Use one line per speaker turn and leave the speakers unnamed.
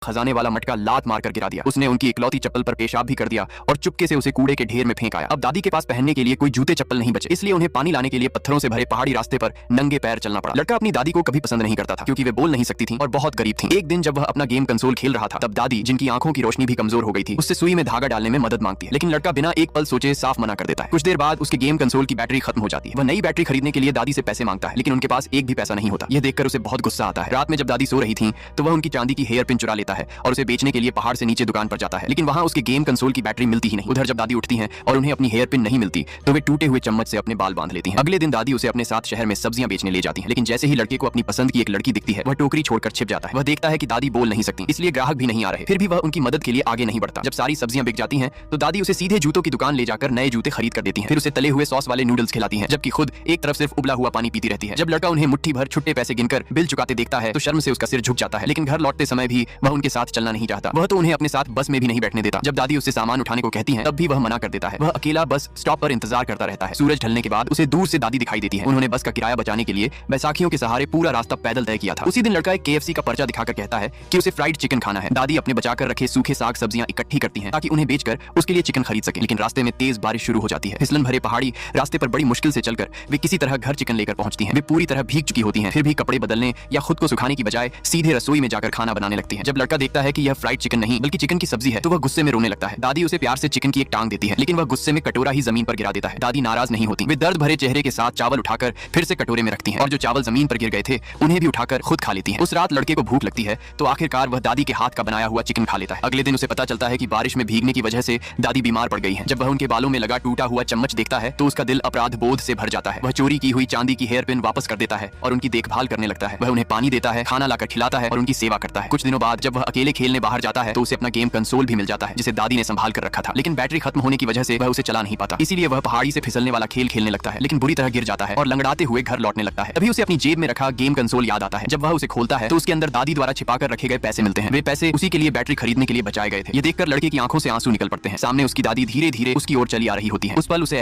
खजाने वाला मटका लात मारकर गिरा दिया। उसने उनकी इकलौती चप्पल पर पेशाब भी कर दिया और चुपके से उसे कूड़े के ढेर में फेंक आया। अब दादी के पास पहनने के लिए कोई जूते चप्पल नहीं बचे, इसलिए उन्हें पानी लाने के लिए पत्थरों से भरे पहाड़ी रास्ते पर नंगे पैर चलना पड़ा। लड़का अपनी दादी को कभी पसंद नहीं करता था क्योंकि वे बोल नहीं सकती थी और बहुत गरीब थी। एक दिन जब वह अपना गेम कंसोल खेल रहा था, तब दादी, जिनकी आंखों की रोशनी भी कमजोर हो गई थी, उससे सुई में धागा डालने में मदद मांगती है, लेकिन लड़का बिना एक पल सोचे साफ मना कर देता है। कुछ देर बाद उसके गेम कंसोल की बैटरी खत्म हो जाती है। वह नई बैटरी खरीदने के लिए दादी से पैसे मांगता है, लेकिन उनके पास एक भी पैसा नहीं होता। यह देखकर उसे बहुत गुस्सा आता है। रात में जब दादी सो रही थी तो वह उनकी चांदी की हेयर पिन चुरा लेता है और उसे बेचने के लिए पहाड़ से नीचे दुकान पर जाता है, लेकिन वहां उसके गेम कंसोल की बैटरी मिलती ही नहीं। उधर जब दादी उठती हैं और उन्हें अपनी हेयर पिन नहीं मिलती तो वे टूटे हुए चम्मच से अपने बाल बांध लेती हैं। अगले दिन दादी उसे अपने साथ शहर में सब्जियां बेचने ले जाती हैं, लेकिन जैसे ही लड़के को अपनी पसंद की एक लड़की दिखती है, वह टोकरी छोड़कर छिप जाता है। वह देखता है कि दादी बोल नहीं सकती, इसलिए ग्राहक भी नहीं आ रहे। फिर भी वह उनकी मदद के लिए आगे नहीं बढ़ता। जब सारी सब्जियां बिक जाती हैं तो दादी उसे सीधे जूतों की दुकान ले जाकर नए जूते खरीद कर देती हैं। फिर उसे तले हुए सॉस वाले नूडल्स खिलाती हैं, जबकि खुद एक तरफ सिर्फ उबला हुआ पानी पीती रहती है। जब लड़का उन्हें मुट्ठी भर छुट्टे पैसे गिनकर बिल चुकाते देखता है तो शर्म से उसका सिर झुक जाता है, लेकिन घर लौटते समय भी वह उनके साथ चलना नहीं चाहता। वह तो उन्हें अपने साथ बस में भी नहीं बैठने देता। जब दादी उससे सामान उठाने को कहती है तब भी वह मना कर देता है। वह अकेला बस स्टॉप पर इंतजार करता रहता है। सूरज ढलने के बाद उसे दूर से दादी दिखाई देती है। उन्होंने बस का किराया बचाने के लिए बैसाखियों के सहारे पूरा रास्ता पैदल तय किया था। उसी दिन लड़का एक KFC का पर्चा दिखाकर कहता है कि उसे फ्राइड चिकन खाना है। दादी अपने बचाकर रखे सूखे साग सब्जियां इकट्ठी करती हैं ताकि उन्हें बेचकर उसके लिए चिकन खरीद सके, लेकिन रास्ते में तेज बारिश शुरू हो जाती है। फिसलन भरे पहाड़ी रास्ते पर बड़ी मुश्किल से चलकर वे किसी तरह घर चिकन लेकर पहुंचती हैं। वे पूरी तरह भीग चुकी होती हैं, फिर भी कपड़े बदलने या खुद को सुखाने की बजाय सीधे रसोई में जाकर खाना बनाने लगती हैं। जब लड़का देखता है कि यह फ्राइड चिकन नहीं बल्कि चिकन की सब्जी है तो वह गुस्से में रोने लगता है। दादी उसे प्यार से चिकन की एक टांग देती है, लेकिन वह गुस्से में कटोरा ही जमीन पर गिरा देता है। दादी नाराज नहीं होती, वे दर्द भरे चेहरे के साथ चावल उठाकर फिर से कटोरे में रखती हैं और जो चावल जमीन पर गिर गए थे उन्हें भी उठाकर खुद खा लेती हैं। उस रात लड़के को भूख लगती है तो आखिरकार वह दादी के हाथ का बनाया हुआ चिकन खा लेता है। अगले दिन उसे पता चलता है कि बारिश में भीगने की वजह से दादी बीमार पड़ गई है। जब वह उनके बालों में लगा टूटा हुआ चम्मच देखता है तो उसका दिल अपराध बोध से भर जाता है। वह चोरी की हुई चांदी की हेयर पिन वापस कर देता है और उनकी देखभाल करने लगता है। वह उन्हें पानी देता है, खाना लाकर खिलाता है और उनकी सेवा करता है। कुछ दिनों बाद जब वह अकेले खेलने बाहर जाता है तो उसे अपना गेम कंसोल भी मिल जाता है जिसे दादी ने संभाल कर रखा था, लेकिन बैटरी खत्म होने की वजह से वह उसे चला नहीं पाता। इसीलिए वह पहाड़ी से फिसलने वाला खेल खेलने लगता है, लेकिन बुरी तरह गिर जाता है और लंगड़ाते हुए घर लौटने लगता है। तभी उसे अपनी जेब में रखा गेम कंसोल याद आता है। जब वह उसे खोलता है तो उसके अंदर दादी द्वारा छिपाकर रखे गए पैसे मिलते हैं। वे पैसे उसी के लिए बैटरी खरीदने के लिए बचाए गए थे। ये देखकर लड़के की आंखों से आंसू निकल पड़ते हैं। सामने उसकी दादी धीरे धीरे उसकी ओर चली आ रही होती है। उस पल उसे